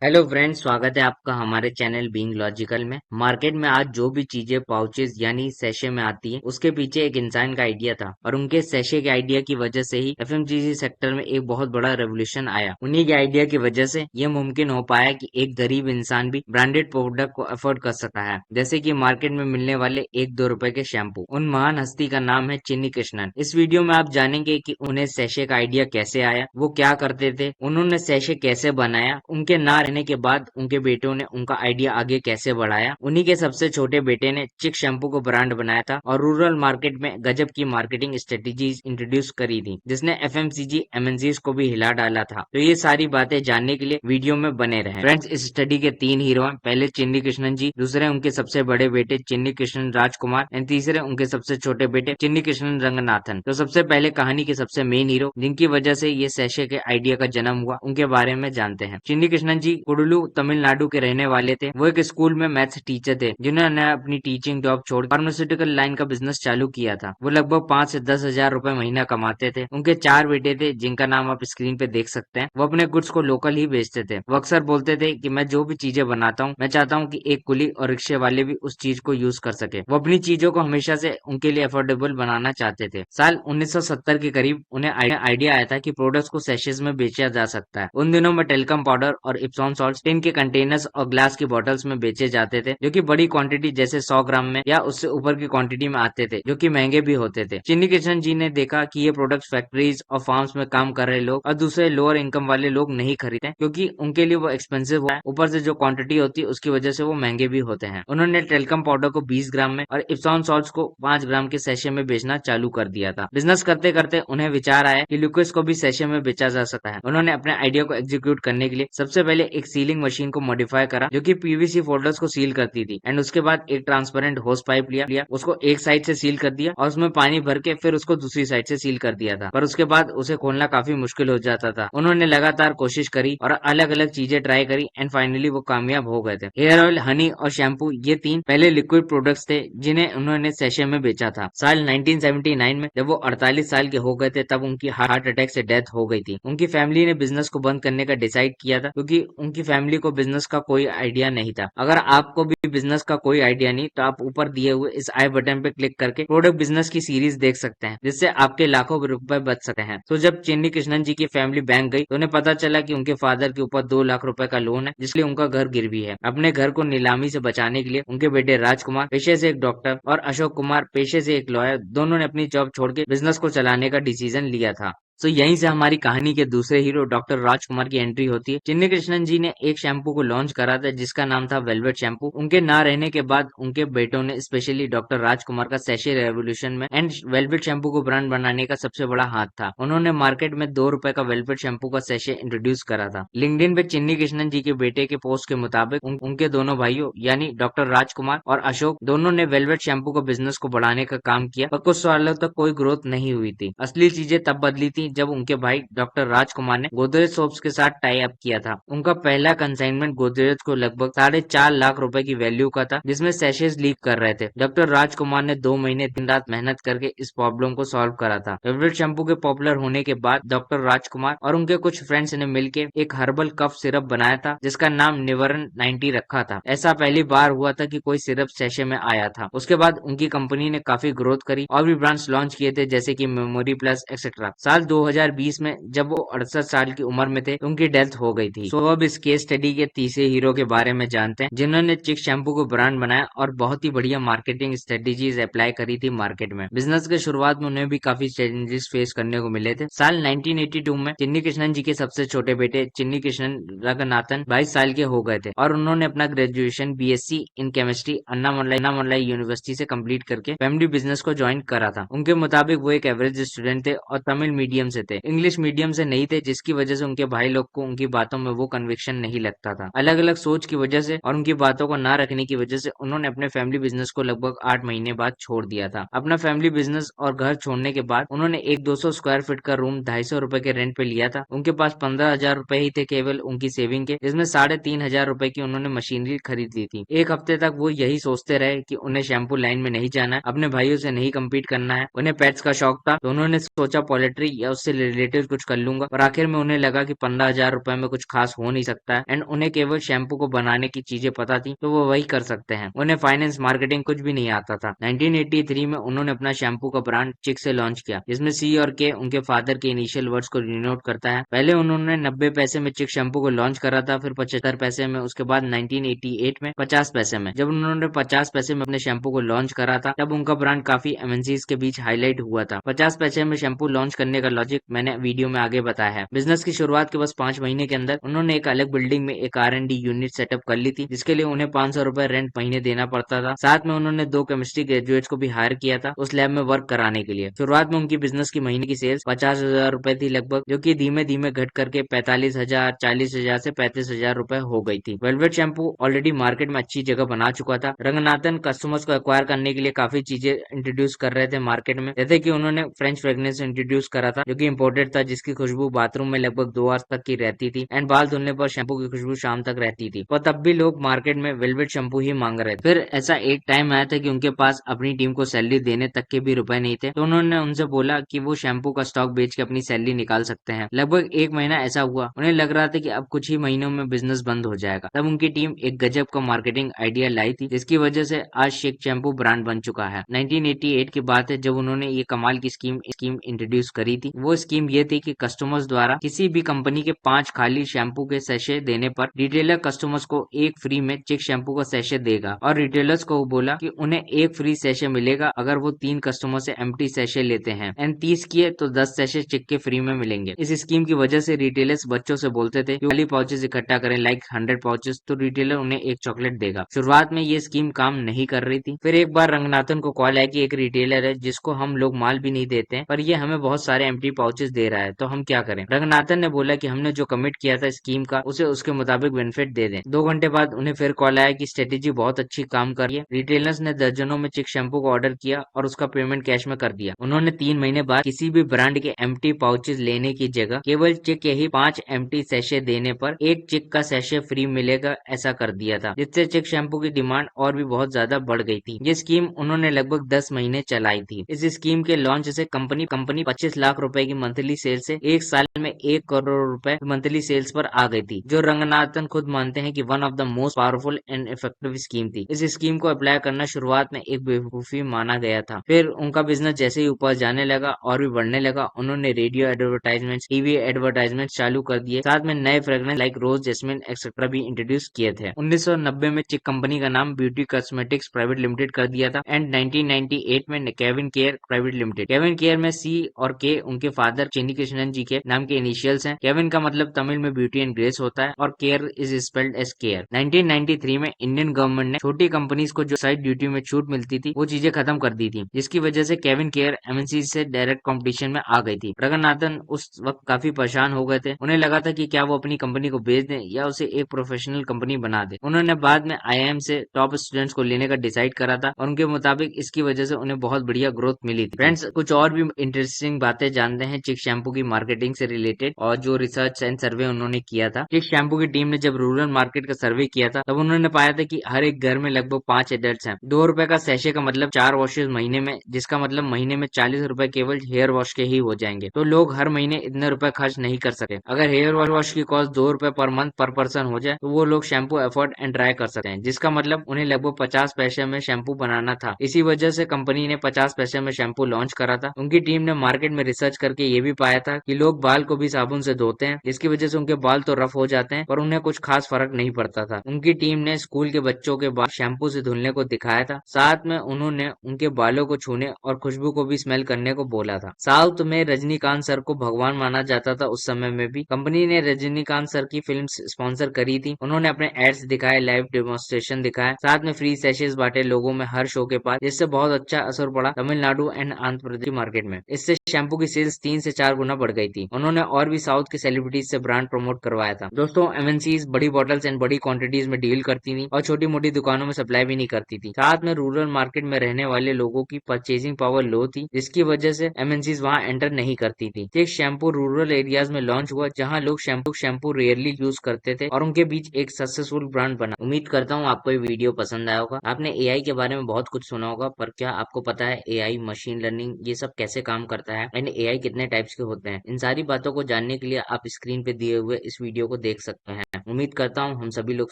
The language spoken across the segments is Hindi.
हेलो फ्रेंड्स, स्वागत है आपका हमारे चैनल बीइंग लॉजिकल में। मार्केट में आज जो भी चीजें पाउचेस यानी सैशे में आती हैं, उसके पीछे एक इंसान का आइडिया था और उनके सैशे के आइडिया की वजह से ही एफएमसीजी सेक्टर में एक बहुत बड़ा रेवोल्यूशन आया। उन्हीं के आइडिया की वजह से ये मुमकिन हो पाया कि एक गरीब इंसान भी ब्रांडेड प्रोडक्ट को अफोर्ड कर सका है, जैसे कि मार्केट में मिलने वाले 1-2 रुपए के शैम्पू। उन महान हस्ती का नाम है चिन्नी कृष्णन। इस वीडियो में आप जानेंगे कि उन्हें सैशे का आइडिया कैसे आया, वो क्या करते थे, उन्होंने सैशे कैसे बनाया, उनके ना रहने के बाद उनके बेटों ने उनका आइडिया आगे कैसे बढ़ाया। उन्हीं के सबसे छोटे बेटे ने चिक शैम्पू को ब्रांड बनाया था और रूरल मार्केट में गजब की मार्केटिंग स्ट्रेटेजीज इंट्रोड्यूस करी थी, जिसने एफएमसीजी एमएनसीज को भी हिला डाला था। तो ये सारी बातें जानने के लिए वीडियो में बने रहें। फ्रेंड्स, इस स्टडी के 3 हीरो हैं। पहले चिन्नी कृष्णन जी, दूसरे उनके सबसे बड़े बेटे चिन्नी कृष्णन राजकुमार एंड तीसरे उनके सबसे छोटे बेटे चिन्नी कृष्णन रंगनाथन। तो सबसे पहले कहानी के सबसे मेन हीरो, जिनकी वजह से ये सैशे के आइडिया का जन्म हुआ, उनके बारे में जानते हैं। चिन्नी कृष्णन जी कुडुलू तमिलनाडु के रहने वाले थे। वो एक स्कूल में मैथ्स टीचर थे, जिन्होंने अपनी टीचिंग जॉब छोड़ फार्मास्यूटिकल लाइन का बिजनेस चालू किया था। वो लगभग 5 से 10 हजार रुपए महीना कमाते थे। उनके 4 बेटे थे, जिनका नाम आप स्क्रीन पे देख सकते हैं। वो अपने गुड्स को लोकल ही बेचते थे। वो अक्सर बोलते थे कि मैं जो भी चीजें बनाता हूँ, मैं चाहता हूँ कि एक कुली और रिक्शे वाले भी उस चीज को यूज कर सके। वो अपनी चीजों को हमेशा से उनके लिए अफोर्डेबल बनाना चाहते थे। साल 1970 के करीब उन्हें आइडिया आया था कि प्रोडक्ट्स को सैशेज में बेचा जा सकता है। उन दिनों में टेल्कम पाउडर और इप्सॉन सॉल्ट टिन के कंटेनर्स और ग्लास की बॉटल्स में बेचे जाते थे, जो कि बड़ी क्वांटिटी जैसे 100 ग्राम में या उससे ऊपर की क्वांटिटी में आते थे, जो कि महंगे भी होते थे। चिन्नी किशन जी ने देखा कि ये प्रोडक्ट्स फैक्ट्रीज और फार्म्स में काम कर रहे लोग और दूसरे लोअर इनकम वाले लोग नहीं खरीदते, क्योंकि उनके लिए वो एक्सपेंसिव हुआ है, ऊपर से जो क्वांटिटी होती है उसकी वजह से वो महंगे भी होते हैं। उन्होंने टेल्कम पाउडर को 20 ग्राम में और इप्सॉन सॉल्ट को 5 ग्राम के सैशे में बेचना चालू कर दिया था। बिजनेस करते करते उन्हें विचार आया कि लिक्विड्स को भी सैशे में बेचा जा सकता है। उन्होंने अपने आइडिया को एग्जीक्यूट करने के लिए सबसे पहले एक सीलिंग मशीन को मॉडिफाई करा, जो कि पीवीसी फोल्डर्स को सील करती थी, एंड उसके बाद एक ट्रांसपेरेंट होस पाइप लिया, उसको एक साइड से सील कर दिया और उसमें पानी भर के फिर उसको दूसरी साइड से सील कर दिया था। पर उसके बाद उसे खोलना काफी मुश्किल हो जाता था। उन्होंने लगातार कोशिश करी और अलग अलग चीजें ट्राई करी एंड फाइनली वो कामयाब हो गए थे। हेयर ऑयल, हनी और शैम्पू, ये 3 पहले लिक्विड प्रोडक्ट्स थे जिन्हें उन्होंने सैशे में बेचा था। साल 1979 में जब वो 48 साल के हो गए थे, तब उनकी हार्ट अटैक से डेथ हो गई थी। उनकी फैमिली ने बिजनेस को बंद करने का डिसाइड किया था, क्योंकि उनकी फैमिली को बिजनेस का कोई आइडिया नहीं था। अगर आपको भी बिजनेस का कोई आइडिया नहीं, तो आप ऊपर दिए हुए इस आई बटन पे क्लिक करके प्रोडक्ट बिजनेस की सीरीज देख सकते हैं, जिससे आपके लाखों रुपए बच सकते हैं। तो जब चिन्नी कृष्णन जी की फैमिली बैंक गई, तो उन्हें पता चला कि उनके फादर के ऊपर 2 लाख रुपए का लोन है, जिसलिए उनका घर गिरवी है। अपने घर को नीलामी से बचाने के लिए उनके बेटे राजकुमार, पेशे से एक डॉक्टर, और अशोक कुमार, पेशे से एक लॉयर, दोनों ने अपनी जॉब छोड़ के बिजनेस को चलाने का डिसीजन लिया था। तो यहीं से हमारी कहानी के दूसरे हीरो डॉक्टर राजकुमार की एंट्री होती है। चिन्नी कृष्णन जी ने एक शैम्पू को लॉन्च करा था, जिसका नाम था वेलवेट शैम्पू। उनके ना रहने के बाद उनके बेटों ने स्पेशली डॉक्टर राजकुमार का सैशे रेवोल्यूशन में एंड वेलवेट शैम्पू को ब्रांड बनाने का सबसे बड़ा हाथ था। उन्होंने मार्केट में 2 रुपए का वेलवेट शैम्पू का सैशे इंट्रोड्यूस करा था। लिंक्डइन पे चिन्नी कृष्णन जी के बेटे के पोस्ट के मुताबिक उनके दोनों भाइयों यानी डॉक्टर राजकुमार और अशोक, दोनों ने वेलवेट शैम्पू को बिजनेस को बढ़ाने का काम किया, पर कुछ सालों तक कोई ग्रोथ नहीं हुई थी। असली चीजें तब बदली थी जब उनके भाई डॉक्टर राजकुमार ने गोदरेज सोप्स के साथ टाई अप किया था। उनका पहला कंसाइनमेंट गोदरेज को लगभग 4.5 लाख रुपए की वैल्यू का था, जिसमें सैशेज लीक कर रहे थे। डॉक्टर राजकुमार ने 2 महीने दिन रात मेहनत करके इस प्रॉब्लम को सॉल्व करा था। फेवरेट शैम्पू के पॉपुलर होने के बाद डॉक्टर राजकुमार और उनके कुछ फ्रेंड्स ने मिलकर एक हर्बल कफ सिरप बनाया था, जिसका नाम निवरन 90 रखा था। ऐसा पहली बार हुआ था कि कोई सिरप सैशे में आया था। उसके बाद उनकी कंपनी ने काफी ग्रोथ करी और भी ब्रांड्स लॉन्च किए थे, जैसे कि मेमोरी प्लस एक्सेट्रा। साल 2020 में जब वो 68 साल की उम्र में थे, तो उनकी डेथ हो गई थी। तो अब इस केस स्टडी के तीसरे हीरो के बारे में जानते हैं, जिन्होंने चिक शैम्पू को ब्रांड बनाया और बहुत ही बढ़िया मार्केटिंग स्ट्रेटेजीज अप्लाई करी थी मार्केट में। बिजनेस के शुरुआत में उन्हें भी काफी चैलेंजेस फेस करने को मिले थे। साल 1982 में चिन्नी कृष्णन जी के सबसे छोटे बेटे चिन्नी कृष्णन रंगनाथन 22 साल के हो गए थे और उन्होंने अपना graduation BSc in chemistry Annamalai university से कंप्लीट करके फैमिली बिजनेस को ज्वाइन करा था। उनके मुताबिक वो एक एवरेज स्टूडेंट थे और तमिल मीडियम से थे, इंग्लिश मीडियम से नहीं थे, जिसकी वजह से उनके भाई लोग को उनकी बातों में वो कन्विक्शन नहीं लगता था। अलग अलग सोच की वजह से और उनकी बातों को ना रखने की वजह से उन्होंने अपने फैमिली बिजनेस को लगभग 8 महीने बाद छोड़ दिया था। अपना फैमिली बिजनेस और घर छोड़ने के बाद उन्होंने एक 200 स्क्वायर फीट का रूम 250 रुपए के रेंट पे लिया था। उनके पास 15,000 रुपए ही थे केवल उनकी सेविंग के, जिसमें 3,500 रुपए की उन्होंने मशीनरी खरीद ली थी। एक हफ्ते तक वो यही सोचते रहे कि उन्हें शैम्पू लाइन में नहीं जाना है, अपने भाइयों से नहीं कम्पीट करना है। उन्हें पेट्स का शौक था, तो उन्होंने सोचा पोल्ट्री या उससे रिलेटेड कुछ कर लूंगा। और आखिर में उन्हें लगा कि 15,000 रुपए में कुछ खास हो नहीं सकता है एंड उन्हें केवल शैम्पू को बनाने की चीजें पता थी, तो वो वही कर सकते हैं। उन्हें फाइनेंस मार्केटिंग कुछ भी नहीं आता था। 1983 में उन्होंने अपना शैम्पू का ब्रांड चिक से लॉन्च किया, जिसमें सी और के उनके फादर के इनिशियल वर्ड्स को डिनोट करता है। पहले उन्होंने 90 पैसे में चिक शैम्पू को लॉन्च करा था, फिर 75 पैसे में, उसके बाद 1988 में 50 पैसे में। जब उन्होंने 50 पैसे में अपने शैम्पू को लॉन्च करा था, तब उनका ब्रांड काफी एमएनसीज के बीच हाईलाइट हुआ था। 50 पैसे में शैम्पू लॉन्च करने का लॉजिक मैंने वीडियो में आगे बताया है। बिजनेस की शुरुआत के बस 5 महीने के अंदर उन्होंने एक अलग बिल्डिंग में एक R&D यूनिट सेटअप कर ली थी, जिसके लिए उन्हें 500 रुपए रेंट महीने देना पड़ता था। साथ में उन्होंने 2 केमिस्ट्री ग्रेजुएट्स को भी हायर किया था उस लैब में वर्क कराने के लिए। शुरुआत में उनकी बिजनेस की महीने की सेल्स 50,000 रुपए थी लगभग, जो कि धीमे धीमे घट करके 45,000, 40,000 से 35,000 रुपए हो गई थी। वेलवेट शैम्पू ऑलरेडी मार्केट में अच्छी जगह बना चुका था। रंगनाथन कस्टमर्स को एक्वायर करने के लिए काफी चीजें इंट्रोड्यूस कर रहे थे मार्केट में, जैसे कि उन्होंने फ्रेंच फ्रेग्रेंस इंट्रोड्यूस करा था, जो कि इम्पोर्टेड था, जिसकी खुशबू बाथरूम में लगभग 2 आवर्स तक की रहती थी एंड बाल धुलने पर शैम्पू की खुशबू शाम तक रहती थी। और तब भी लोग मार्केट में वेलवेट शैम्पू ही मांग रहे थे। फिर ऐसा एक टाइम आया था कि उनके पास अपनी टीम को सैलरी देने तक के भी रुपए नहीं थे, तो उन्होंने उनसे बोला कि वो शैम्पू का स्टॉक बेच के अपनी सैलरी निकाल सकते हैं। लगभग 1 महीना ऐसा हुआ, उन्हें लग रहा था कि अब कुछ ही महीनों में बिजनेस बंद हो जाएगा। तब उनकी टीम एक गजब का मार्केटिंग आइडिया लाई थी, जिसकी वजह से आज शेक शैम्पू ब्रांड बन चुका है। 1988 की बात है, जब उन्होंने ये कमाल की स्कीम इंट्रोड्यूस करी थी। वो स्कीम ये थी कि कस्टमर्स द्वारा किसी भी कंपनी के 5 खाली शैम्पू के सैशे देने पर रिटेलर कस्टमर्स को एक फ्री में चिक शैम्पू का सैशे देगा, और रिटेलर्स को बोला कि उन्हें एक फ्री सैशे मिलेगा अगर वो 3 कस्टमर से एम्प्टी सैशे लेते हैं एंड 30 किए तो 10 सैशे चिक के फ्री में मिलेंगे। इस स्कीम की वजह से रिटेलर्स बच्चों से बोलते थे कि खाली पाउचेस इकट्ठा करें, लाइक 100 पाउचेस, तो रिटेलर उन्हें एक चॉकलेट देगा। शुरुआत में ये स्कीम काम नहीं कर रही थी। फिर एक बार रंगनाथन को कॉल आया कि एक रिटेलर है जिसको हम लोग माल भी नहीं देते हैं, पर ये हमें बहुत सारे एम्प्टी पाउचेस दे रहा है, तो हम क्या करें। रंगनाथन ने बोला कि हमने जो कमिट किया था स्कीम का, उसे उसके मुताबिक बेनिफिट दे दें। 2 घंटे बाद उन्हें फिर कॉल आया कि स्ट्रेटेजी बहुत अच्छी काम कर रही है। रिटेलर्स ने दर्जनों में चिक शैम्पू को ऑर्डर किया और उसका पेमेंट कैश में कर दिया। उन्होंने 3 महीने बाद किसी भी ब्रांड के एम्प्टी पाउचेस लेने की जगह केवल चिक के ही 5 एम्प्टी सैशे देने पर एक चिक का सैशे फ्री मिलेगा, ऐसा कर दिया था, जिससे चिक शैम्पू की डिमांड और भी बहुत ज्यादा बढ़ गई थी। ये स्कीम उन्होंने लगभग 10 महीने चलाई थी। इस स्कीम के लॉन्च से कंपनी 25 लाख रुपए की मंथली सेल से 1 साल में 1 करोड़ रुपए मंथली सेल्स पर आ गई थी, जो रंगनाथन खुद मानते हैं कि one of the most powerful and effective scheme थी। इस स्कीम को अप्लाई करना शुरुआत में एक बेवकूफी माना गया था। फिर उनका बिजनेस जैसे ही ऊपर जाने लगा और भी बढ़ने लगा, उन्होंने रेडियो एडवर्टाइजमेंट, टीवी एडवर्टाइजमेंट चालू कर दिए। साथ में नए फ्रेग्रेंस लाइक रोज, जैस्मिन एक्सेट्रा भी इंट्रोड्यूस किए थे। 1990 में चिक कंपनी का नाम ब्यूटी कॉस्मेटिक्स प्राइवेट लिमिटेड कर दिया था एंड 1998 में Kevin care private limited. Kevin care में सी और के उनके फादर चेन्नी कृष्णन जी के नाम के इनिशियल्स हैं। केविन का मतलब तमिल में ब्यूटी एंड ग्रेस होता है और care is spelled as care. 1993 में इंडियन गवर्नमेंट ने छोटी कंपनीज को जो साइड ड्यूटी में छूट मिलती थी, वो चीजें खत्म कर दी थी, जिसकी वजह से केविन केयर एमएनसी से डायरेक्ट कंपटीशन में आ गई थी। रंगनाथन उस वक्त काफी परेशान हो गए थे। उन्हें लगा था कि क्या वो अपनी कंपनी को बेच दें या उसे एक प्रोफेशनल कंपनी बना दे। उन्होंने बाद में आईआईएम से टॉप स्टूडेंट्स को लेने का डिसाइड करा था और उनके मुताबिक इसकी वजह से उन्हें बहुत बढ़िया ग्रोथ मिली थी। फ्रेंड्स, कुछ और भी इंटरेस्टिंग बातें जानते हैं चिक शैम्पू की मार्केटिंग से रिलेटेड और जो रिसर्च एंड सर्वे उन्होंने किया था। चिक शैम्पू की टीम ने जब रूरल मार्केट का सर्वे किया था, तब उन्होंने पाया था कि हर एक घर में लगभग 5 एडल्ट्स हैं। 2 रुपए का सैशे का मतलब 4 वॉशेस महीने में, जिसका मतलब महीने में 40 रुपए केवल हेयर वॉश के ही हो जाएंगे। तो लोग हर महीने इतने रुपए खर्च नहीं कर सकते। अगर हेयर वॉश की कॉस्ट 2 रुपए पर मंथ पर पर्सन हो जाए, तो वो लोग शैम्पू अफोर्ड एंड ट्राई कर सकते हैं, जिसका मतलब उन्हें लगभग 50 पैसे में शैम्पू बनाना था। इसी वजह से कंपनी ने 50 पैसे में शैम्पू लॉन्च करा था। उनकी टीम ने मार्केट में रिसर्च करके ये भी पाया था कि लोग बाल को भी साबुन से धोते हैं, जिसकी वजह से उनके बाल तो रफ हो जाते हैं पर उन्हें कुछ खास फर्क नहीं पड़ता था। उनकी टीम ने स्कूल के बच्चों के बाल शैम्पू से धुलने को दिखाया था। साथ में उन्होंने उनके बालों को छूने और खुशबू को भी स्मेल करने को बोला था। साउथ में रजनीकांत सर को भगवान माना जाता था उस समय में भी। कंपनी ने रजनीकांत सर की फिल्म स्पॉन्सर करी थी। उन्होंने अपने एड्स दिखाए, लाइव डेमोन्स्ट्रेशन दिखाया, साथ में फ्री सेशेस बांटे लोगों में हर शो के पास, जिससे बहुत अच्छा असर पड़ा तमिलनाडु एंड आंध्र प्रदेश मार्केट में। इससे शैम्पू की सेल्स 3 से 4 गुना बढ़ गई थी। उन्होंने और भी साउथ के सेलिब्रिटीज से ब्रांड प्रमोट करवाया था। दोस्तों, एमएनसीज बड़ी बॉटल्स एंड बड़ी क्वांटिटीज में डील करती थी और छोटी मोटी दुकानों में सप्लाई भी नहीं करती थी। साथ में रूरल मार्केट में रहने वाले लोगों की परचेजिंग पावर लो थी, जिसकी वजह से एमएनसीज वहां एंटर नहीं करती थी। एक शैम्पू रूरल एरियाज में लॉन्च हुआ, जहां लोग शैम्पू रेयरली यूज करते थे और उनके बीच एक सक्सेसफुल ब्रांड बना। उम्मीद करता हूँ आपको ये वीडियो पसंद आया होगा। आपने एआई के बारे में बहुत कुछ सुना होगा, पर क्या आपको पता है एआई, मशीन लर्निंग, ये सब कैसे काम करता है एंड एआई मिठाई कितने टाइप्स के होते हैं। इन सारी बातों को जानने के लिए आप स्क्रीन पे दिए हुए इस वीडियो को देख सकते हैं। उम्मीद करता हूँ हम सभी लोग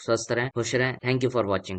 स्वस्थ रहें, खुश रहें। Thank you for watching.